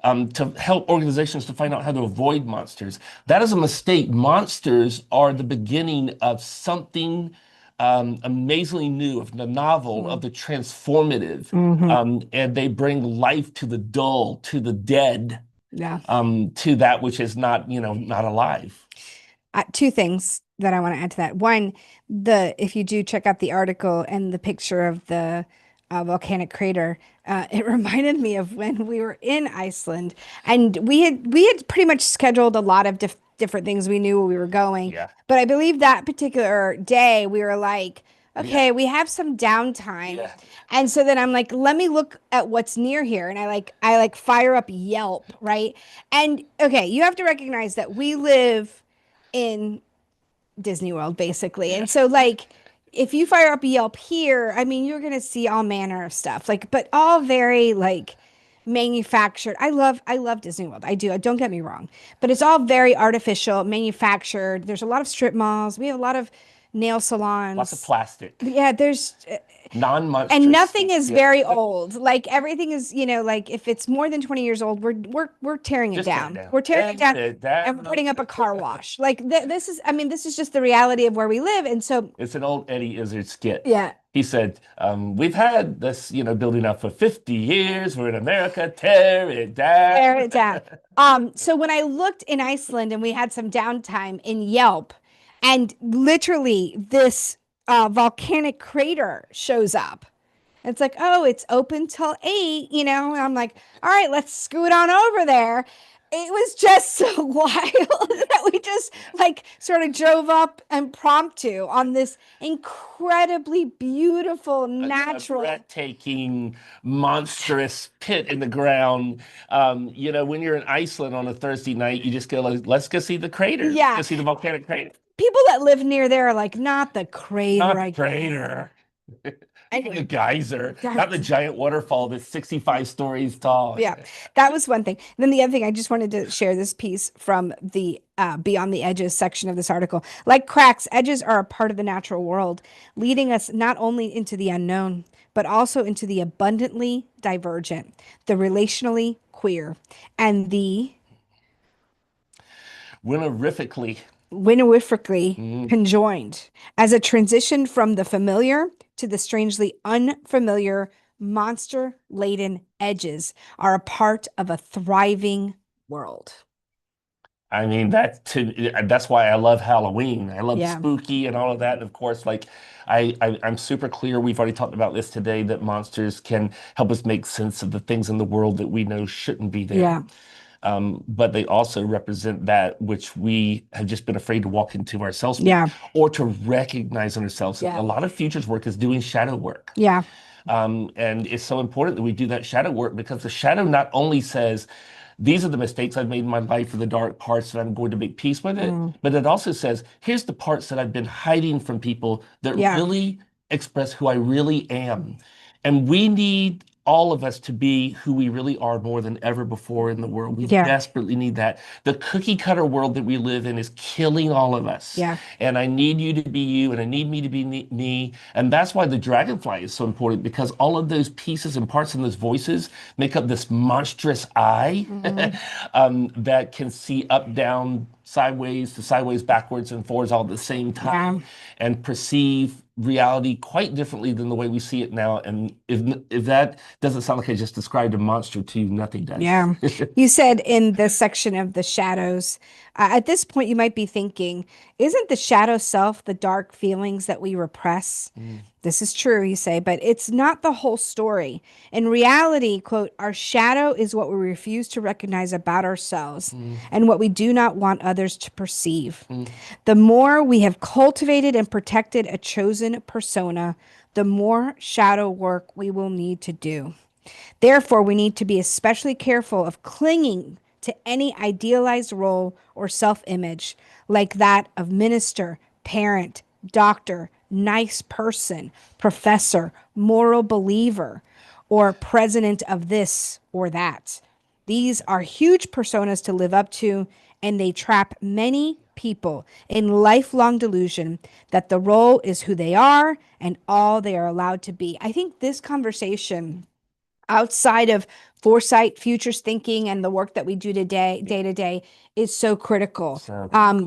to help organizations to find out how to avoid monsters. That is a mistake. Monsters are the beginning of something amazingly new, of the novel, of the transformative, and they bring life to the dull, to the dead, to that which is not, not alive. Two things. that I want to add to that. One, if you do check out the article and the picture of the volcanic crater, it reminded me of when we were in Iceland, and we had pretty much scheduled a lot of different things. We knew where we were going, Yeah. but I believe that particular day we were like, okay, Yeah. we have some downtime. Yeah. And so then I'm like, let me look at what's near here. And I like fire up Yelp, right? And okay, you have to recognize that we live in Disney World, basically. Yeah. And so, like, if you fire up Yelp here, I mean, you're gonna see all manner of stuff, like, but all very like manufactured. I love Disney World. I do. Don't get me wrong, but it's all very artificial, manufactured. There's a lot of strip malls. We have a lot of nail Lots of salons. plastic, Yeah, there's and non-monstrous. nothing is Yeah. very old. Like everything is, like if it's more than 20 years old, we're tearing it Just tear it down. down. We're tearing it down Tear it and we're down. putting up a car wash. Like this is, I mean, this is just the reality of where we live. And so, It's an old Eddie Izzard skit. yeah, He said, we've had this, building up for 50 years. We're in America. Tear it down. tear it down. So when I looked in Iceland and we had some downtime in Yelp, and literally this volcanic crater shows up. It's like, oh, it's open till 8, and I'm like, all right, let's scoot on over there. It was just so wild that we just like sort of drove up impromptu on this incredibly beautiful A natural. breathtaking, monstrous pit in the ground. When you're in Iceland on a Thursday night, you just go, like, let's go see the crater. Yeah. Go see the volcanic crater. People that live near there are like, not the crater. Not the crater. The geyser, not the giant waterfall that's 65 stories tall. Yeah, that was one thing. Then the other thing, I just wanted to share this piece from the Beyond the Edges section of this article. Like cracks, edges are a part of the natural world, leading us not only into the unknown, but also into the abundantly divergent, the relationally queer, and the Winorifically conjoined as a transition from the familiar to the strangely unfamiliar, monster-laden edges are a part of a thriving world. I mean, that's why I love Halloween. I love Yeah. spooky and all of that. And of course, like I'm super clear. We've already talked about this today, that monsters can help us make sense of the things in the world that we know shouldn't be there. Yeah. But they also represent that which we have just been afraid to walk into ourselves, Yeah. or to recognize in ourselves. Yeah. A lot of futures work is doing shadow work. Yeah. And it's so important that we do that shadow work, because the shadow not only says, these are the mistakes I've made in my life, or the dark parts that I'm going to make peace with it, but it also says, here's the parts that I've been hiding from people that really express who I really am. And we need all of us to be who we really are more than ever before in the world. We desperately need that. The cookie cutter world that we live in is killing all of us. Yeah. And I need you to be you, and I need me to be me. And that's why the dragonfly is so important, because all of those pieces and parts and those voices make up this monstrous eye that can see up, down, sideways, to sideways, backwards, and forwards all at the same time, and perceive reality quite differently than the way we see it now. And if that doesn't sound like I just described a monster to you, nothing does. Yeah. You said in the section of the shadows, at this point, you might be thinking, isn't the shadow self the dark feelings that we repress? This is true, you say, but it's not the whole story. In reality, quote, our shadow is what we refuse to recognize about ourselves and what we do not want others to perceive. The more we have cultivated and protected a chosen persona, the more shadow work we will need to do. Therefore, we need to be especially careful of clinging to any idealized role or self-image, like that of minister, parent, doctor, nice person, professor, moral believer, or president of this or that. These are huge personas to live up to, and they trap many people in lifelong delusion that the role is who they are and all they are allowed to be. I think this conversation, outside of foresight, futures thinking, and the work that we do today, day to day, is so critical.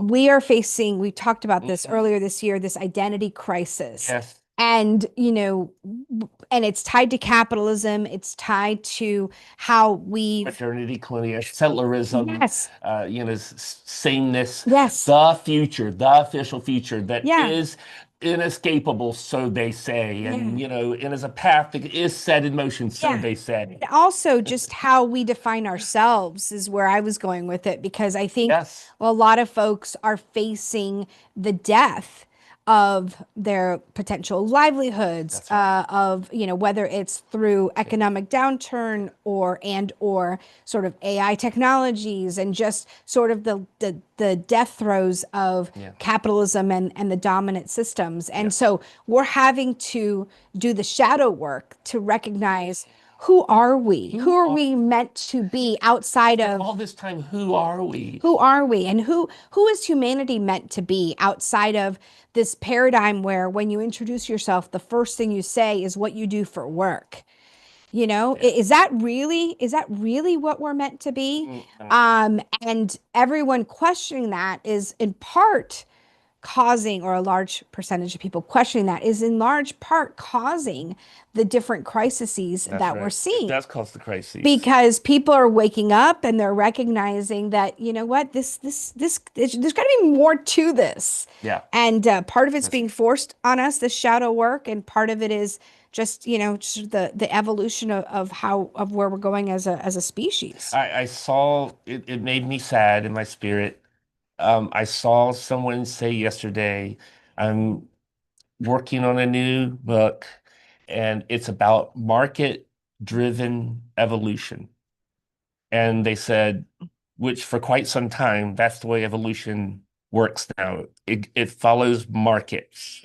We are facing, we talked about this earlier this year, this identity crisis. Yes. And, and it's tied to capitalism. It's tied to how we Modernity, colonial, settlerism, yes, sameness, yes, the future, the official future that yeah, is inescapable, so they say, and yeah, and as a path that is set in motion, so yeah. they say. And also just how we define ourselves is where I was going with it, because I think Yes, a lot of folks are facing the death of their potential livelihoods, that's right. of, whether it's through economic downturn or sort of AI technologies, and just sort of the death throes of Yeah, capitalism and the dominant systems. And yes. so we're having to do the shadow work to recognize, who are we? Who Who are are we meant to be outside all of, this time? Who are we? who are we? And who is humanity meant to be outside of this paradigm where when you introduce yourself, the first thing you say is what you do for work? Yeah. Is that really what we're meant to be? And everyone questioning that is in part causing, or a large percentage of people questioning that is in large part causing the different crises That's that we're right. It seeing, does cause the crises. because people are waking up and they're recognizing that, what, there's got to be more to this. Yeah, And part of it's that's being forced on us, the shadow work, and part of it is just the evolution of how of where we're going as a species. I saw it, it made me sad in my spirit. I saw someone say yesterday, I'm working on a new book and it's about market-driven evolution. And they said, which for quite some time, that's the way evolution works now. It follows markets.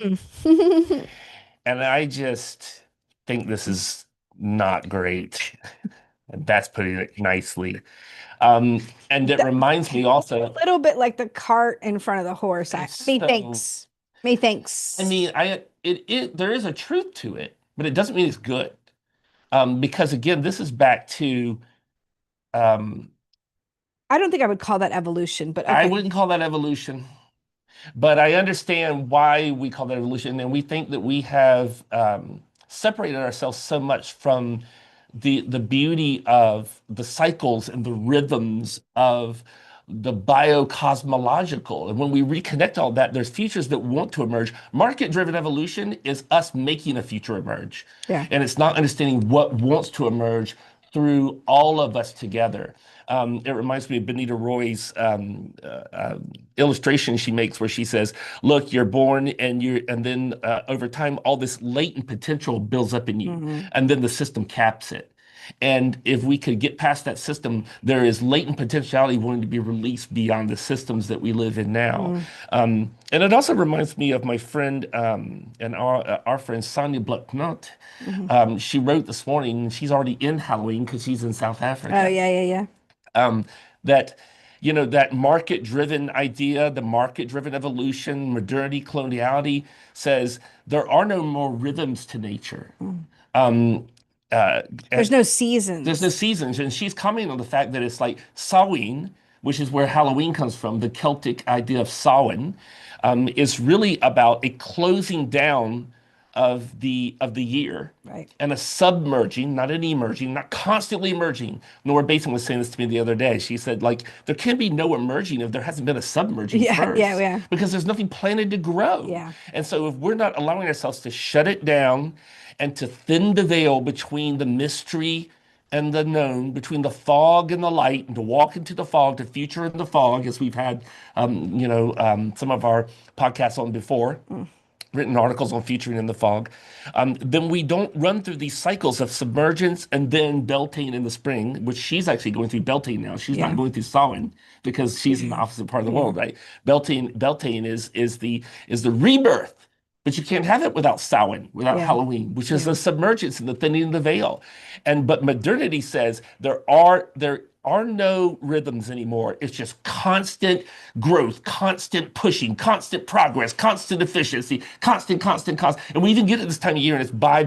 And I just think this is not great. And that's putting it nicely. And it reminds me A also, little bit like the cart in front of the horse. so Methinks. Methinks. there is a truth to it, but it doesn't mean it's good. Because again, this is back to um, I don't think I would call that evolution, but I okay. wouldn't call that evolution. But I understand why we call that evolution, and we think that we have separated ourselves so much from the beauty of the cycles and the rhythms of the biocosmological. And when we reconnect all that, there's futures that want to emerge. Market-driven evolution is us making a future emerge, Yeah. and it's not understanding what wants to emerge through all of us together. It reminds me of Benita Roy's illustration she makes, where she says, "Look, you're born, and then over time, all this latent potential builds up in you, and then the system caps it." And if we could get past that system, there is latent potentiality wanting to be released beyond the systems that we live in now. And it also reminds me of my friend and our friend Sonia Blacknot. She wrote this morning, she's already in Halloween because she's in South Oh, Africa. yeah, yeah, yeah. um, that that market-driven idea, the market-driven evolution, modernity, coloniality says there are no more rhythms to nature. Um, uh, There's and no there's no seasons. seasons, and she's commenting on the fact that it's like Samhain, which is where Halloween comes from, the Celtic idea of Samhain, is really about a closing down of the year Right. and a submerging, not an emerging, not constantly emerging. Nora Basin was saying this to me the other day. She said, like, there can be no emerging if there hasn't been a submerging Yeah, yeah, first, yeah. because there's nothing planted to grow. Yeah. And so if we're not allowing ourselves to shut it down and to thin the veil between the mystery and the known, between the fog and the light, and to walk into the fog, to future in the fog, as we've had, some of our podcasts on before, written articles on featuring in the fog, then we don't run through these cycles of submergence and then Beltane in the spring, which she's actually going through Beltane now. She's Yeah. not going through Samhain because she's in the opposite part of the world, right? Beltane is the rebirth. But you can't have it without Samhain, without Yeah. Halloween, which is Yeah. the submergence and the thinning of the veil. But modernity says there are no rhythms anymore. It's just constant growth, constant pushing, constant progress, constant efficiency, constant. And we even get at this time of year and it's buy,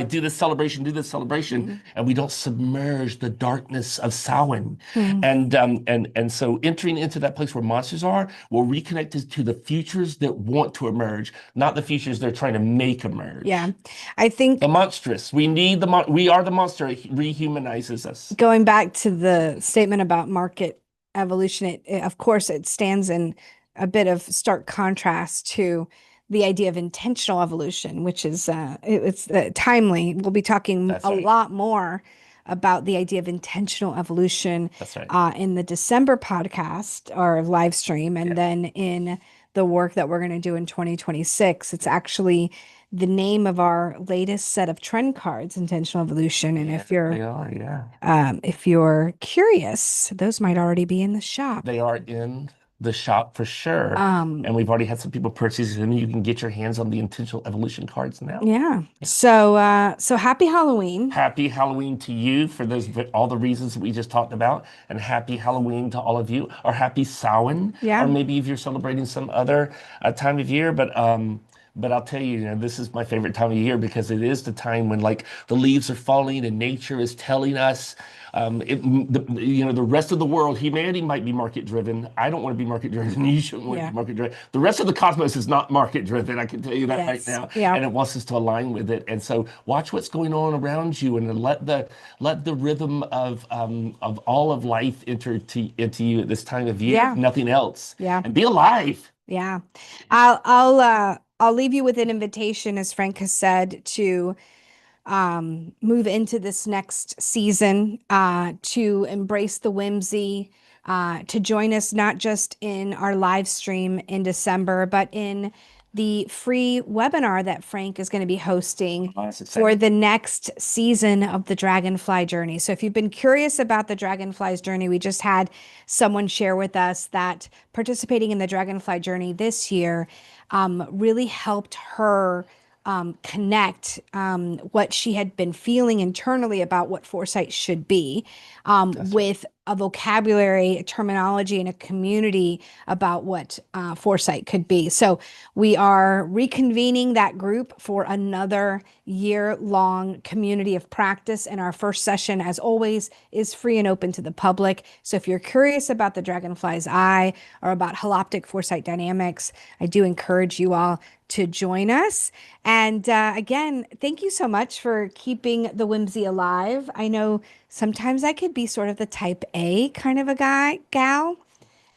do this celebration, and we don't submerge the darkness of Samhain. And so entering into that place where monsters are, we'll reconnect us to the futures that want to emerge, not the futures they're trying to make emerge. Yeah. I think the monstrous. We need we are the monster. It rehumanizes us. Going back to the statement about market evolution, of course, it stands in a bit of stark contrast to the idea of intentional evolution, which is it's timely. We'll be talking That's a right. lot more about the idea of intentional evolution That's right. in the December podcast or live stream, and then in the work that we're going to do in 2026. It's actually the name of our latest set of trend cards, intentional evolution. And if you're They are, yeah. if you're curious, those might already be in the shop. They are in the shop for sure. And we've already had some people purchase them. You can get your hands on the intentional evolution cards now. Yeah. So so happy Halloween. Happy Halloween to you for those all the reasons that we just talked about, and happy Halloween to all of you, or happy Samhain, Yeah. or maybe if you're celebrating some other time of year. But I'll tell you, this is my favorite time of year because it is the time when like the leaves are falling and nature is telling us, the rest of the world, humanity might be market driven. I don't want to be market driven. You shouldn't want to be market driven. The rest of the cosmos is not market driven. I can tell you that right now. Yeah. And it wants us to align with it. And so watch what's going on around you and let the rhythm of all of life enter into you at this time of year. Yeah. Nothing else. Yeah. And be alive. Yeah. I'll leave you with an invitation, as Frank has said, to move into this next season, to embrace the whimsy, to join us not just in our live stream in December, but in the free webinar that Frank is going to be hosting for the next season of the Dragonfly Journey. So if you've been curious about the Dragonfly's journey, we just had someone share with us that participating in the Dragonfly Journey this year really helped her connect what she had been feeling internally about what foresight should be with a vocabulary, a terminology, and a community about what foresight could be. So we are reconvening that group for another year-long community of practice. And our first session, as always, is free and open to the public. So if you're curious about the Dragonfly's Eye or about holoptic foresight dynamics, I do encourage you all to join us. And again, thank you so much for keeping the whimsy alive. I know sometimes I could be sort of the type A kind of a gal.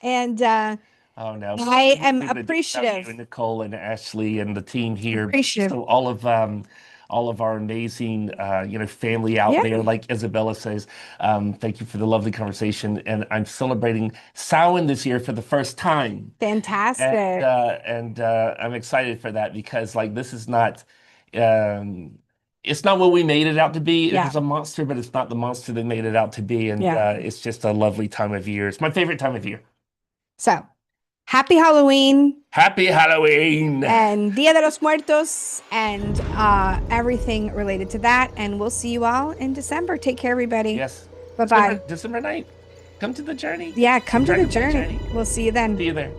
And oh no, I am appreciative. You and Nicole and Ashley and the team here. Appreciative. So all of our amazing family out there, like Isabella says, thank you for the lovely conversation. And I'm celebrating Samhain this year for the first time. Fantastic. And I'm excited for that because like this is not it's not what we made it out to be. It was a monster, but it's not the monster they made it out to be. And it's just a lovely time of year. It's my favorite time of year. So happy Halloween. Happy Halloween. And Dia de los Muertos and everything related to that. And we'll see you all in December. Take care, everybody. Yes. Bye-bye. December 9th. Come to the journey. Yeah, come to the journey. We'll see you then. See you there.